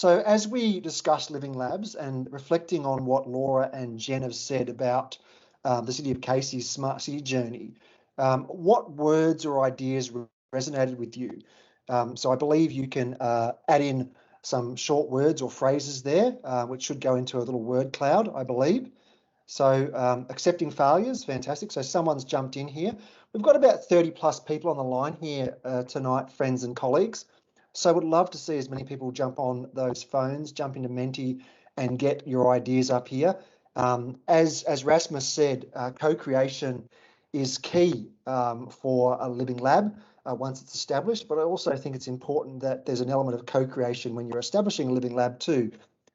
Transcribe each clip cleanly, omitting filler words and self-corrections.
So as we discuss living labs and reflecting on what Laura and Jen have said about the City of Casey's Smart City journey, what words or ideas resonated with you? So I believe you can add in some short words or phrases there, which should go into a little word cloud, I believe. So accepting failures, fantastic. So someone's jumped in here. We've got about 30 plus people on the line here tonight, friends and colleagues. So would love to see as many people jump on those phones, jump into Menti and get your ideas up here. As Rasmus said, co-creation is key for a living lab once it's established, but I also think it's important that there's an element of co-creation when you're establishing a living lab too.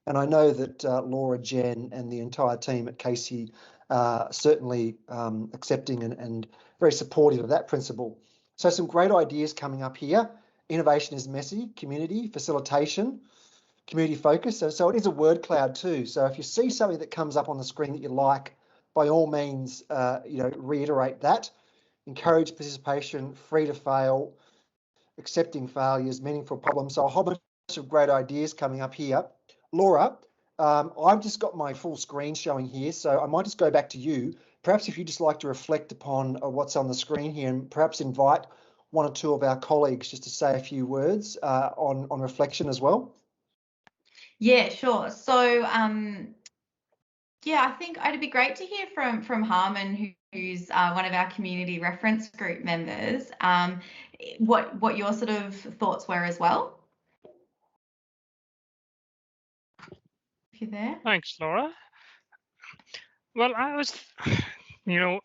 And I know that Laura, Jen and the entire team at Casey are certainly accepting and very supportive of that principle. So some great ideas coming up here. Innovation is messy, community, facilitation, community focus. So it is a word cloud too. So if you see something that comes up on the screen that you like, by all means, reiterate that. Encourage participation, free to fail, accepting failures, meaningful problems. So a whole bunch of great ideas coming up here. Laura, I've just got my full screen showing here, so I might just go back to you. Perhaps if you just like to reflect upon what's on the screen here and perhaps invite one or two of our colleagues just to say a few words on reflection as well. Yeah, sure. So, yeah, I think it'd be great to hear from Harmon, who's one of our community reference group members, what your sort of thoughts were as well. If you're there. Thanks, Laura. Well,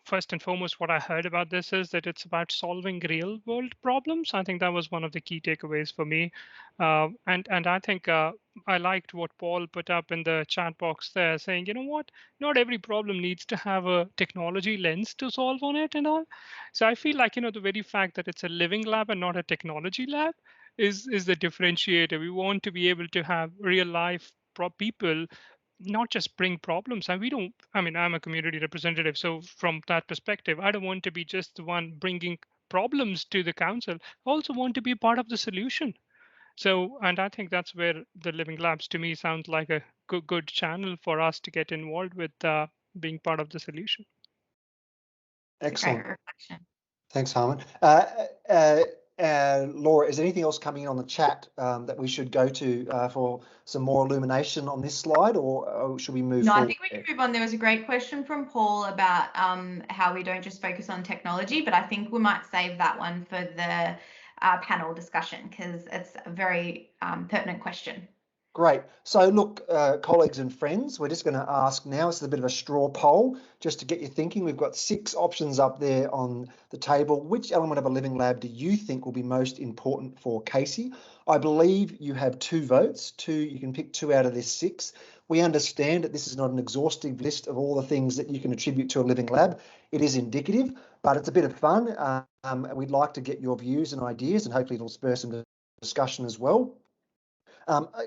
first and foremost, what I heard about this is that it's about solving real world problems. I think that was one of the key takeaways for me. And I think I liked what Paul put up in the chat box there saying, you know what, not every problem needs to have a technology lens to solve on it and all. So I feel like, the very fact that it's a living lab and not a technology lab is the differentiator. We want to be able to have real life people not just bring problems. And I'm a community representative. So from that perspective, I don't want to be just the one bringing problems to the council. I also want to be part of the solution. So, and I think that's where the Living Labs to me sounds like a good channel for us to get involved with being part of the solution. Excellent. Great reflection. Thanks, Harmon. Laura, is there anything else coming in on the chat that we should go to for some more illumination on this slide, or should we move forward? I think we can move on. There was a great question from Paul about how we don't just focus on technology, but I think we might save that one for the panel discussion because it's a very pertinent question. Great. So look, colleagues and friends, we're just going to ask now, it's a bit of a straw poll, just to get you thinking. We've got 6 options up there on the table. Which element of a living lab do you think will be most important for Casey? I believe you have 2 votes. You can pick 2 out of this 6. We understand that this is not an exhaustive list of all the things that you can attribute to a living lab. It is indicative, but it's a bit of fun. We'd like to get your views and ideas, and hopefully it'll spur some discussion as well.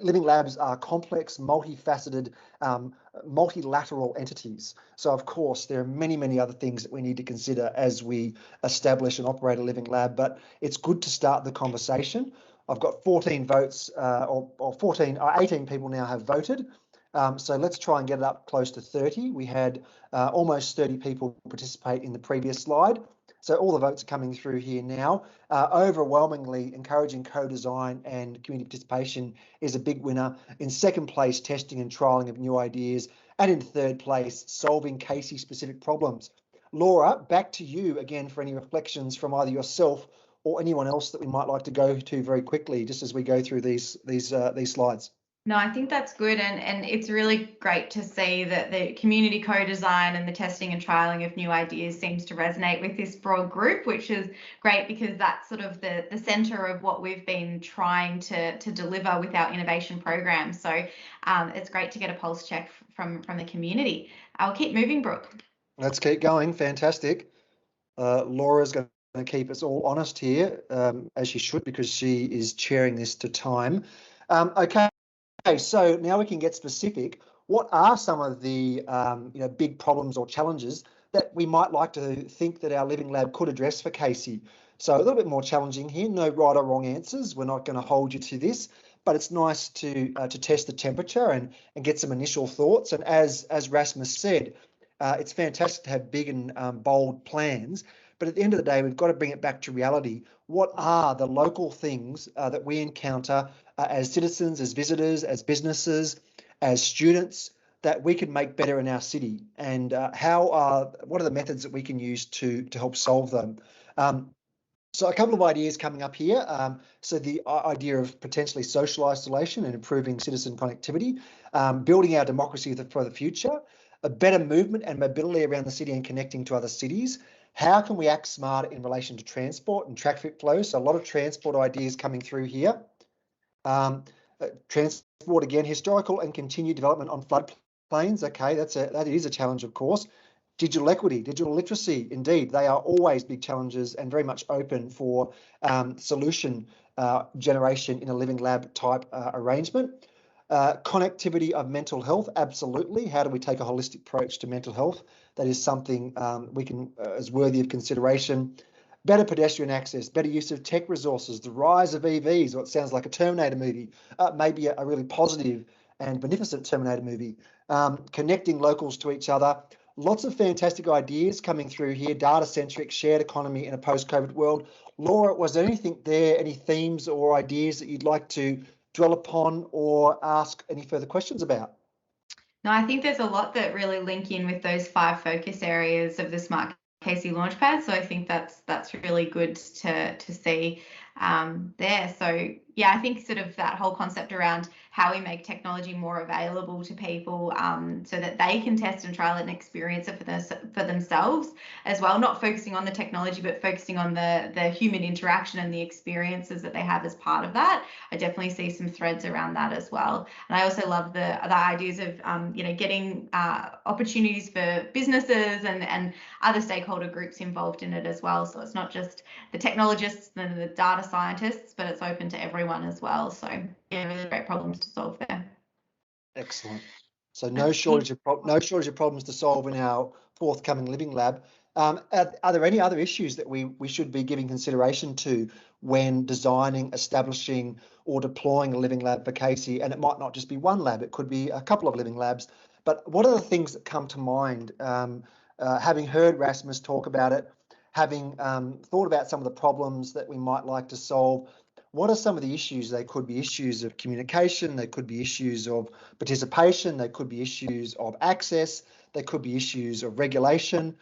Living labs are complex, multifaceted, multilateral entities. So, of course, there are many, many other things that we need to consider as we establish and operate a living lab, but it's good to start the conversation. I've got 14 votes, or 18 people now have voted. So let's try and get it up close to 30. We had almost 30 people participate in the previous slide. So all the votes are coming through here now. Overwhelmingly, encouraging co-design and community participation is a big winner. In second place, testing and trialling of new ideas. And in third place, solving Casey-specific problems. Laura, back to you again for any reflections from either yourself or anyone else that we might like to go to very quickly, just as we go through these slides. No, I think that's good, and it's really great to see that the community co-design and the testing and trialing of new ideas seems to resonate with this broad group, which is great because that's sort of the centre of what we've been trying to deliver with our innovation program. So it's great to get a pulse check from the community. I'll keep moving, Brooke. Let's keep going. Fantastic. Laura's going to keep us all honest here, as she should, because she is chairing this to time. Okay. Okay, so now we can get specific. What are some of the big problems or challenges that we might like to think that our living lab could address for Casey? So a little bit more challenging here. No right or wrong answers. We're not going to hold you to this, but it's nice to test the temperature and get some initial thoughts. And as Rasmus said, it's fantastic to have big and bold plans, but at the end of the day, we've got to bring it back to reality. What are the local things that we encounter as citizens, as visitors, as businesses, as students, that we can make better in our city, and what are the methods that we can use to help solve them? So a couple of ideas coming up here. So the idea of potentially social isolation and improving citizen connectivity, building our democracy for the future, a better movement and mobility around the city and connecting to other cities. How can we act smart in relation to transport and traffic flow? So a lot of transport ideas coming through here. Transport, again, historical and continued development on floodplains. Okay, that is a challenge, of course. Digital equity, digital literacy, indeed, they are always big challenges and very much open for solution generation in a living lab type arrangement. Connectivity of mental health, absolutely. How do we take a holistic approach to mental health? That is something we can is worthy of consideration. Better pedestrian access, better use of tech resources, the rise of EVs, what sounds like a Terminator movie, maybe a really positive and beneficent Terminator movie. Connecting locals to each other. Lots of fantastic ideas coming through here, data-centric, shared economy in a post-COVID world. Laura, was there anything there, any themes or ideas that you'd like to dwell upon or ask any further questions about? No, I think there's a lot that really link in with those 5 focus areas of the Smart KC Launchpad. So I think that's really good to see there. So yeah, I think sort of that whole concept around how we make technology more available to people so that they can test and trial it and experience it for themselves as well, not focusing on the technology, but focusing on the human interaction and the experiences that they have as part of that. I definitely see some threads around that as well. And I also love the ideas of, getting opportunities for businesses and other stakeholder groups involved in it as well. So it's not just the technologists and the data scientists, but it's open to everyone as well. So yeah, really great problems to solve there. Excellent. So no shortage of problems to solve in our forthcoming living lab. Are there any other issues that we should be giving consideration to when designing, establishing, or deploying a living lab for Casey? And it might not just be one lab; it could be a couple of living labs. But what are the things that come to mind? Having heard Rasmus talk about it, having thought about some of the problems that we might like to solve, what are some of the issues? They could be issues of communication, they could be issues of participation, they could be issues of access, they could be issues of regulation,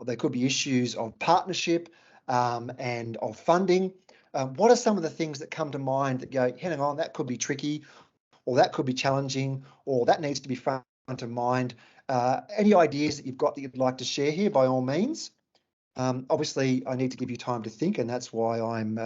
they could be issues of partnership and of funding. What are some of the things that come to mind that go, hang on, that could be tricky, or that could be challenging, or that needs to be front of mind? Any ideas that you've got that you'd like to share here, by all means. Obviously, I need to give you time to think, and that's why I'm,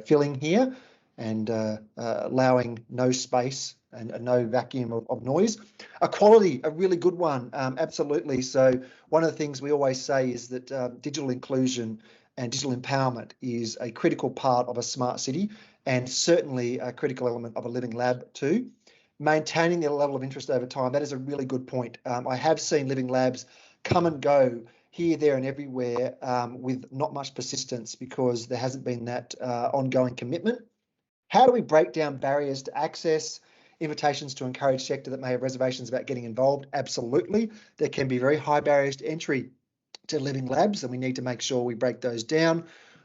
filling here and allowing no space and no vacuum of noise. Equality, a really good one, absolutely. So one of the things we always say is that digital inclusion and digital empowerment is a critical part of a smart city, and certainly a critical element of a living lab too. Maintaining their level of interest over time, that is a really good point. I have seen living labs come and go here, there and everywhere with not much persistence because there hasn't been that ongoing commitment. How do we break down barriers to access, invitations to encourage sector that may have reservations about getting involved? Absolutely. There can be very high barriers to entry to living labs, and we need to make sure we break those down.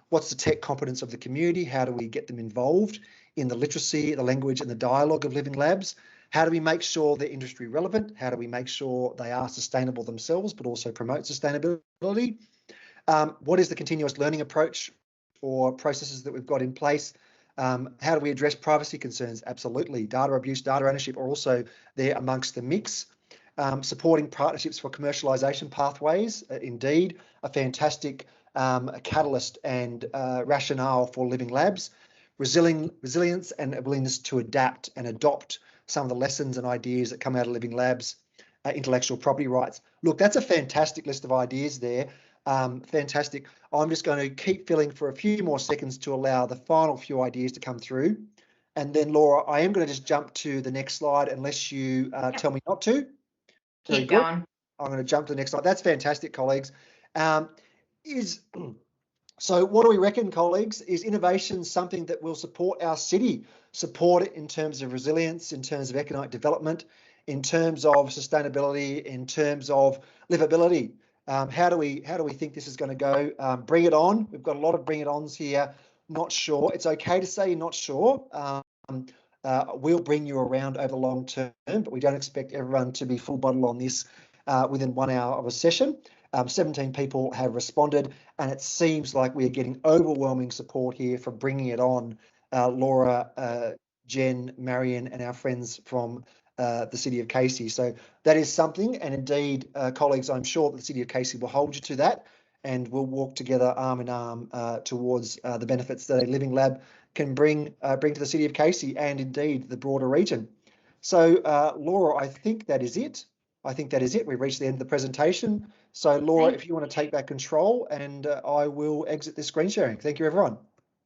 What's the tech competence of the community? How do we get them involved in the literacy, the language and the dialogue of living labs? How do we make sure they're industry relevant? How do we make sure they are sustainable themselves, but also promote sustainability? What is the continuous learning approach or processes that we've got in place? How do we address privacy concerns? Absolutely. Data abuse, data ownership are also there amongst the mix. Supporting partnerships for commercialisation pathways, indeed, a fantastic catalyst and rationale for living labs. Resilience and a willingness to adapt and adopt some of the lessons and ideas that come out of living labs. Intellectual property rights. Look, that's a fantastic list of ideas there. Fantastic. I'm just going to keep filling for a few more seconds to allow the final few ideas to come through. And then, Laura, I am going to just jump to the next slide unless you tell me not to. Very Keep good. going. I'm going to jump to the next slide. That's fantastic, colleagues. So what do we reckon, colleagues? Is innovation something that will support our city? support it in terms of resilience, in terms of economic development, in terms of sustainability, in terms of livability. How do we think this is going to go? Bring it on. We've got a lot of bring it ons here. Not sure. It's okay to say you're not sure. We'll bring you around over the long term, but we don't expect everyone to be full bottle on this within 1 hour of a session. 17 people have responded, and it seems like we are getting overwhelming support here for bringing it on. Laura, Jen, Marion, and our friends from the City of Casey. So that is something, and indeed, colleagues, I'm sure that the City of Casey will hold you to that, and we'll walk together arm in arm towards the benefits that a living lab can bring to the City of Casey and indeed the broader region. So Laura, I think that is it. We've reached the end of the presentation. So Laura, if you want to take back control, and I will exit this screen sharing. Thank you, everyone.